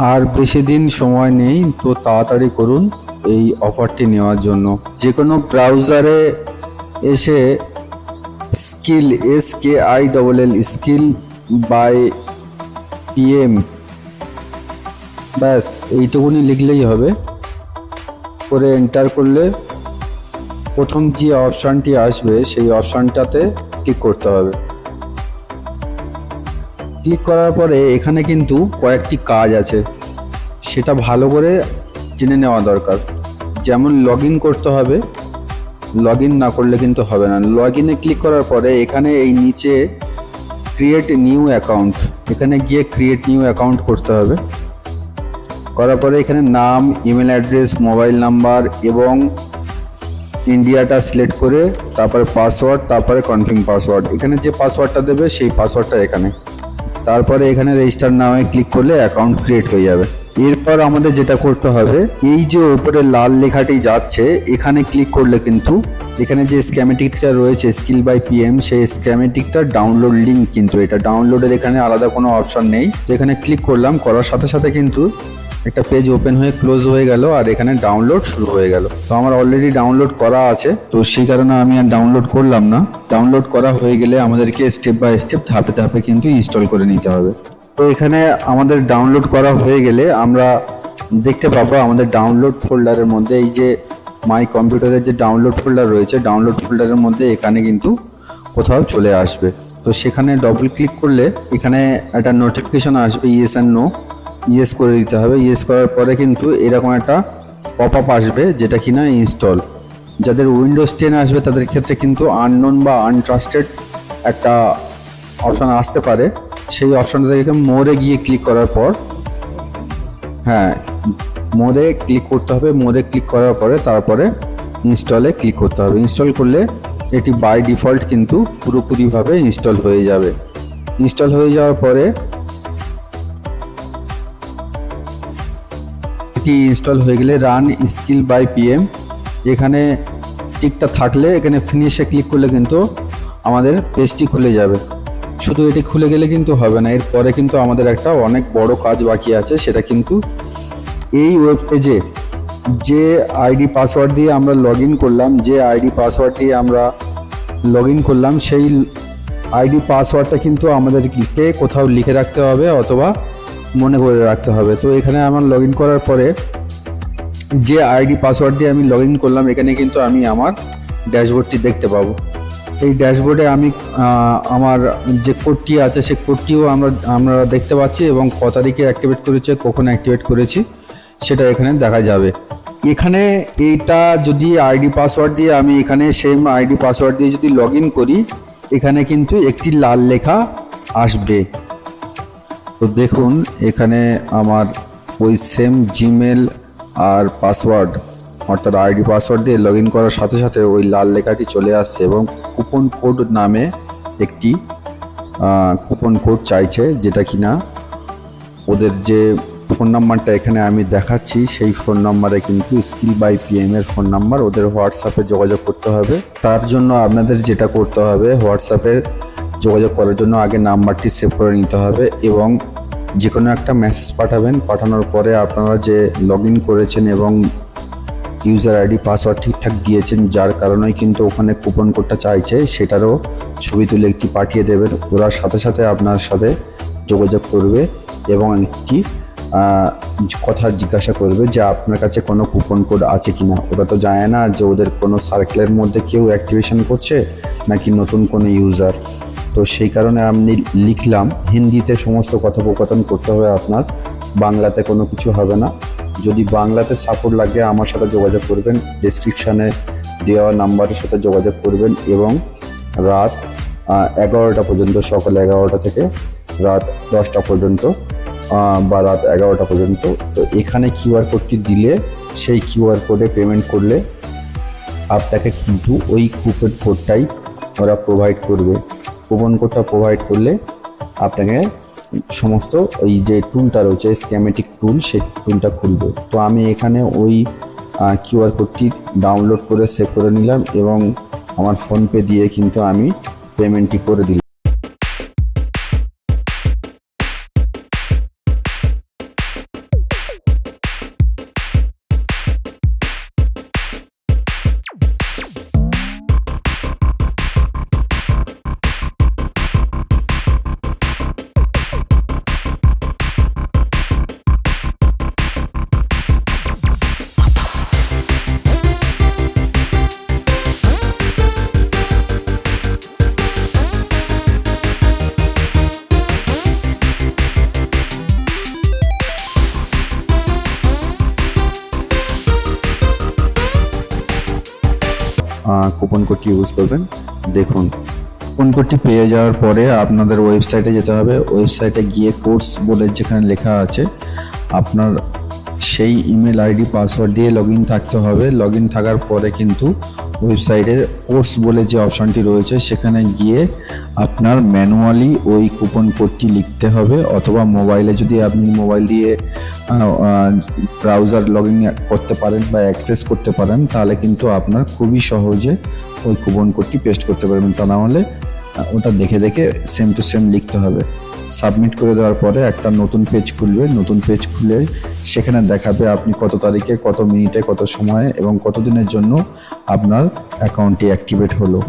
আর বেশি দিন সময় নেই, তো তাড়াতাড়ি করুন এই অফারটি নেওয়ার জন্য। যে কোনো ব্রাউজারে এসে skill SKILL skill by PM ব্যাস এইটুকুনি লিখলেই হবে। করে এন্টার করলে প্রথম যে অপশানটি আসবে সেই অপশানটাতে ক্লিক করতে হবে। ক্লিক করার পরে এখানে কিন্তু কয়েকটি কাজ আছে, সেটা ভালো করে জেনে নেওয়া দরকার। যেমন লগ ইন করতে হবে, লগ ইন না করলে কিন্তু হবে না। লগ ইনে ক্লিক করার পরে এখানে এই নিচে ক্রিয়েট নিউ অ্যাকাউন্ট, এখানে গিয়ে ক্রিয়েট নিউ অ্যাকাউন্ট করতে হবে। করার পরে এখানে নাম, ইমেল অ্যাড্রেস, মোবাইল নাম্বার এবং ইন্ডিয়াটা সিলেক্ট করে তারপরে পাসওয়ার্ড, তারপরে কনফার্ম পাসওয়ার্ড। এখানে যে পাসওয়ার্ডটা দেবে সেই পাসওয়ার্ডটা এখানে, তারপরে এখানে রেজিস্টার নামে ক্লিক করলে অ্যাকাউন্ট ক্রিয়েট হয়ে যাবে। এরপর আমাদের যেটা করতে হবে, এই যে উপরে লাল লেখাটি যাচ্ছে এখানে ক্লিক করলে কিন্তু এখানে যে স্ক্যামেটিকটা রয়েছে স্কিল বাই PM, সেই স্ক্যামেটিকটার ডাউনলোড লিঙ্ক, কিন্তু এটা ডাউনলোডের এখানে আলাদা কোনো অপশন নেই। তো এখানে ক্লিক করলাম, করার সাথে সাথে কিন্তু একটা পেজ ওপেন হয়ে ক্লোজ হয়ে গেল আর এখানে ডাউনলোড শুরু হয়ে গেল। তো আমার অলরেডি ডাউনলোড করা আছে, তো সেই কারণে আমি আর ডাউনলোড করলাম না। ডাউনলোড করা হয়ে গেলে আমাদেরকে স্টেপ বাই স্টেপ ধাপে ধাপে কিন্তু ইনস্টল করে নিতে হবে। তো এখানে আমাদের ডাউনলোড করা হয়ে গেলে আমরা দেখতে পাবো আমাদের ডাউনলোড ফোল্ডারের মধ্যে এই যে মাই কম্পিউটারের যে ডাউনলোড ফোল্ডার রয়েছে, ডাউনলোড ফোল্ডারের মধ্যে এখানে কিন্তু কোথাও চলে আসবে। তো সেখানে ডবল ক্লিক করলে এখানে একটা নোটিফিকেশন আসবে, ইয়েস অ্যান্ড নো। ইয়েস করে দিতে হবে। ইয়েস করার পরে কিন্তু এরকম একটা পপ আপ আসবে যেটা কিনা ইনস্টল। যাদের উইন্ডোজ 10 আসবে তাদের ক্ষেত্রে কিন্তু আননোন বা আনট্রাস্টেড একটা অপশান আসতে পারে। সেই অপশানটা থেকে মোরে গিয়ে ক্লিক করার পর, হ্যাঁ, মোরে ক্লিক করতে হবে। মোরে ক্লিক করার পরে তারপরে ইনস্টলে ক্লিক করতে হবে। ইনস্টল করলে এটি বাই ডিফল্ট কিন্তু পুরোপুরিভাবে ইনস্টল হয়ে যাবে। ইনস্টল হয়ে যাওয়ার পরে এটি ইনস্টল হয়ে গেলে রান স্কিল বাই PM এখানে টিকটা থাকলে এখানে ফিনিশে ক্লিক করলে কিন্তু আমাদের পেজটি খুলে যাবে। শুধু এটি খুলে গেলে কিন্তু হবে না, এরপরে কিন্তু আমাদের একটা অনেক বড় কাজ বাকি আছে। সেটা কিন্তু এই ওয়েব পেজে যে আইডি পাসওয়ার্ড দিয়ে আমরা লগ ইন করলাম, যে আইডি পাসওয়ার্ড দিয়ে আমরা লগ ইন করলাম, সেই আইডি পাসওয়ার্ডটা কিন্তু আমাদেরকে কোথাও লিখে রাখতে হবে অথবা মনে করে রাখতে হবে। তো এখানে আমার লগ ইন করার পরে যে আইডি পাসওয়ার্ড দিয়ে আমি লগ ইন করলাম এখানে কিন্তু আমি আমার ড্যাশবোর্ডটি দেখতে পাবো। এই ড্যাশবোর্ডে আমি আমার যে কোডটি আছে সেই কোডটিও আমরা দেখতে পাচ্ছি এবং ক তারিখে অ্যাক্টিভেট করেছে, কখন অ্যাক্টিভেট করেছি সেটা এখানে দেখা যাবে। এখানে এইটা যদি আইডি পাসওয়ার্ড দিয়ে আমি এখানে সেম আইডি পাসওয়ার্ড দিয়ে যদি লগ ইন করি এখানে কিন্তু একটি লাল লেখা আসবে। তো দেখুন এখানে আমার ওই সেম জিমেল আর পাসওয়ার্ড অর্থাৎ আইডি পাসওয়ার্ড দিয়ে লগ ইন করার সাথে সাথে ওই লাল লেখাটি চলে আসছে এবং কুপন কোড নামে একটি কুপন কোড চাইছে, যেটা কিনা ওদের যে ফোন নাম্বারটা এখানে আমি দেখাচ্ছি সেই ফোন নাম্বারে কিন্তু স্কিল বাই PM এর ফোন নাম্বার, ওদের হোয়াটসঅ্যাপে যোগাযোগ করতে হবে। তার জন্য আপনাদের যেটা করতে হবে, হোয়াটসঅ্যাপের যোগাযোগ করার জন্য আগে নাম্বারটি সেভ করে নিতে হবে এবং যে কোনো একটা মেসেজ পাঠাবেন। পাঠানোর পরে আপনারা যে লগ ইন করেছেন এবং ইউজার আইডি পাসওয়ার্ড ঠিকঠাক দিয়েছেন, যার কারণেই কিন্তু ওখানে কুপন কোডটা চাইছে, সেটারও ছবি তুলে একটি পাঠিয়ে দেবেন। ওরা সাথে সাথে আপনার সাথে যোগাযোগ করবে এবং একটি কথা জিজ্ঞাসা করবে যে আপনার কাছে কোনো কুপন কোড আছে কিনা। ওরা তো জানে না যে ওদের কোনো সার্কেলের মধ্যে কেউ অ্যাক্টিভেশন করছে নাকি নতুন কোনো ইউজার। তো সেই কারণে আমি লিখলাম, হিন্দিতে সমস্ত কথোপকথন করতে হবে আপনার, বাংলাতে কোনো কিছু হবে না। যদি বাংলাতে সাপোর্ট লাগে আমার সাথে যোগাযোগ করবেন, ডেসক্রিপশানে দেওয়া নাম্বারের সাথে যোগাযোগ করবেন এবং রাত 11টা পর্যন্ত, সকাল 11টা থেকে রাত 10টা পর্যন্ত বা রাত 11টা পর্যন্ত। তো এখানে QR কোডটি দিলে সেই QR কোডে পেমেন্ট করলে আপনাকে কিন্তু ওই কুপন কোডটাই ওরা প্রোভাইড করবে। কুপন কোডটা প্রোভাইড করলে আপনাকে সমস্ত ওই যে টুলটা রয়েছে স্ক্যামেটিক টুল, সেই টুলটা খুলবে। তো আমি এখানে ওই QR কোডটি ডাউনলোড করে সেভ করে নিলাম এবং আমার ফোনপে দিয়ে কিন্তু আমি পেমেন্টটি করে দিলাম। কুপন কোডটি ইউজ করবেন। দেখুন, কুপন কোডটি পেয়ে যাওয়ার পরে আপনাদের ওয়েবসাইটে যেতে হবে। ওয়েবসাইটে গিয়ে কোর্স বলে যেখানে লেখা আছে, আপনার সেই ইমেল আইডি পাসওয়ার্ড দিয়ে লগ ইন থাকতে হবে। লগ ইন থাকার পরে কিন্তু ওয়েবসাইটের কোর্স বলে যে অপশানটি রয়েছে সেখানে গিয়ে আপনার ম্যানুয়ালি ওই কুপন কোডটি লিখতে হবে, অথবা মোবাইলে যদি আপনি মোবাইল দিয়ে ব্রাউজার লগ ইন করতে পারেন বা অ্যাক্সেস করতে পারেন, তাহলে কিন্তু আপনার খুবই সহজে ওই কুপন কোডটি পেস্ট করতে পারবেন। তা না হলে ওটা দেখে দেখে সেম টু সেম লিখতে হবে। সাবমিট করে দেওয়ার পরে একটা নতুন পেজ খুলবে। নতুন পেজ খুলে সেখানে দেখাবে আপনি কত তারিখে, কত মিনিটে, কত সময়ে এবং কত দিনের জন্য আপনার অ্যাকাউন্টটি অ্যাক্টিভেট হলো।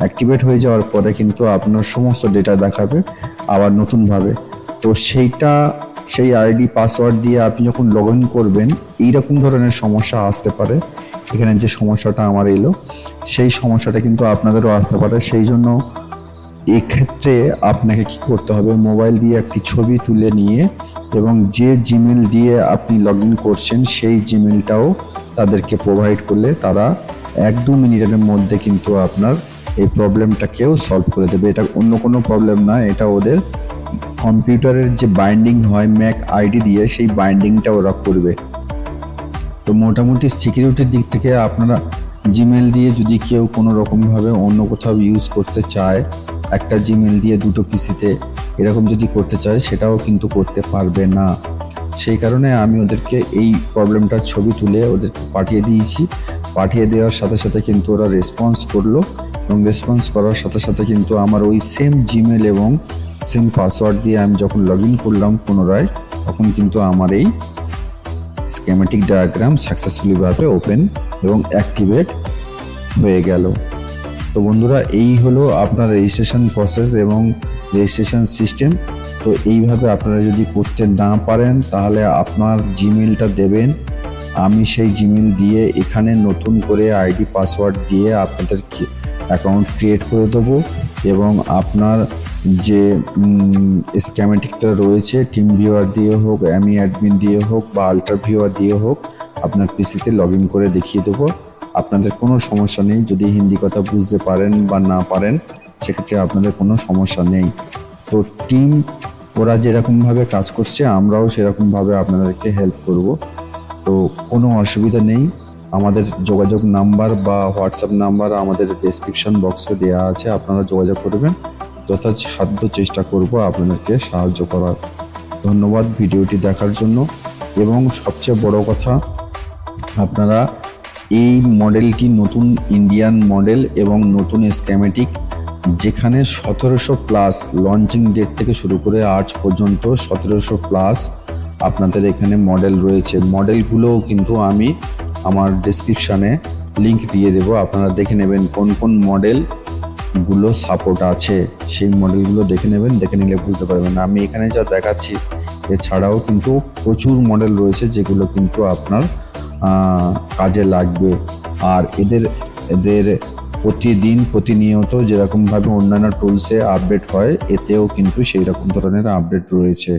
অ্যাক্টিভেট হয়ে যাওয়ার পরে কিন্তু আপনার সমস্ত ডেটা দেখাবে আবার নতুনভাবে। তো সেই আইডি পাসওয়ার্ড দিয়ে আপনি যখন লগ ইন করবেন, এইরকম ধরনের সমস্যা আসতে পারে। এখানে যে সমস্যাটা আমার এলো, সেই সমস্যাটা কিন্তু আপনাদেরও আসতে পারে। সেই জন্য এক্ষেত্রে আপনাকে কি করতে হবে, মোবাইল দিয়ে একটি ছবি তুলে নিয়ে এবং যে জিমেল দিয়ে আপনি লগ ইন করছেন সেই জিমেলটাও তাদেরকে প্রোভাইড করলে তারা 1-2 মিনিটের মধ্যে কিন্তু আপনার এই প্রবলেমটাকেও সলভ করে দেবে। এটা অন্য কোনো প্রবলেম না, এটা ওদের কম্পিউটারের যে বাইন্ডিং হয় ম্যাক আইডি দিয়ে, সেই বাইন্ডিংটা ওরা করবে। তো মোটামুটি সিকিউরিটির দিক থেকে আপনারা জিমেল দিয়ে যদি কেউ কোনো রকমভাবে অন্য কোথাও ইউজ করতে চায়, একটা জিমেল দিয়ে দুটো পিসিতে এরকম যদি করতে চায়, সেটাও কিন্তু করতে পারবে না। সেই কারণে আমি ওদেরকে এই প্রবলেমটার ছবি তুলে ওদেরকে পাঠিয়ে দিয়েছি। পাঠিয়ে দেওয়ার সাথে সাথে কিন্তু ওরা রেসপন্স করলো এবং রেসপন্স করার সাথে সাথে কিন্তু আমার ওই সেম জিমেল এবং সেম পাসওয়ার্ড দিয়ে আমি যখন লগ ইন করলাম পুনরায়, তখন কিন্তু আমার এই স্কিমেটিক ডায়াগ্রাম সাকসেসফুলিভাবে ওপেন এবং অ্যাক্টিভেট হয়ে গেল। তো বন্ধুরা, এই হলো আপনার রেজিস্ট্রেশন প্রসেস এবং রেজিস্ট্রেশন সিস্টেম। তো এইভাবে আপনারা যদি করতে না পারেন, তাহলে আপনার জিমেলটা দেবেন, আমি সেই জিমেল দিয়ে এখানে নতুন করে আইডি পাসওয়ার্ড দিয়ে আপনাদের অ্যাকাউন্ট ক্রিয়েট করে দেবো এবং আপনার যে স্কিমেটিকটা রয়েছে টিম ভিউয়ার দিয়ে হোক, অ্যামি অ্যাডমিন দিয়ে হোক বা আল্ট্রা ভিউয়ার দিয়ে হোক, আপনার পিসিতে লগ ইন করে দেখিয়ে দেবো। আপনাদের কোনো সমস্যা নেই। যদি হিন্দি কথা বুঝতে পারেন বা না পারেন, সেক্ষেত্রে আপনাদের কোনো সমস্যা নেই। তো টিম ওরা যেরকমভাবে কাজ করছে, আমরাও সেরকমভাবে আপনাদেরকে হেল্প করব। তো কোনো অসুবিধা নেই। আমাদের যোগাযোগ নাম্বার বা হোয়াটসঅ্যাপ নাম্বার আমাদের ডেসক্রিপশন বক্সে দেওয়া আছে, আপনারা যোগাযোগ করবেন। যথাসাধ্য চেষ্টা করব আপনাদেরকে সাহায্য করার। ধন্যবাদ ভিডিওটি দেখার জন্য। এবং সবচেয়ে বড় কথা, আপনারা এই মডেলটি নতুন ইন্ডিয়ান মডেল এবং নতুন স্কিমেটিক, যেখানে 1700+ লঞ্চিং ডেট থেকে শুরু করে আজ পর্যন্ত 1700+ আপনাদের এখানে মডেল রয়েছে। মডেলগুলোও কিন্তু আমি আমার ডেসক্রিপশানে লিংক দিয়ে দেবো, আপনারা দেখে নেবেন কোন কোন মডেলগুলো সাপোর্ট আছে। সেই মডেলগুলো দেখে নেবেন, দেখে নিলে বুঝতে পারবেন। আমি এখানে যা দেখাচ্ছি এছাড়াও কিন্তু প্রচুর মডেল রয়েছে যেগুলো কিন্তু আপনার কাজে লাগবে। আর এদের প্রতিদিন প্রতিনিয়ত যেরকমভাবে অন্যান্য টুলসে আপডেট হয়, এতেও কিন্তু সেই রকম ধরনের আপডেট রয়েছে।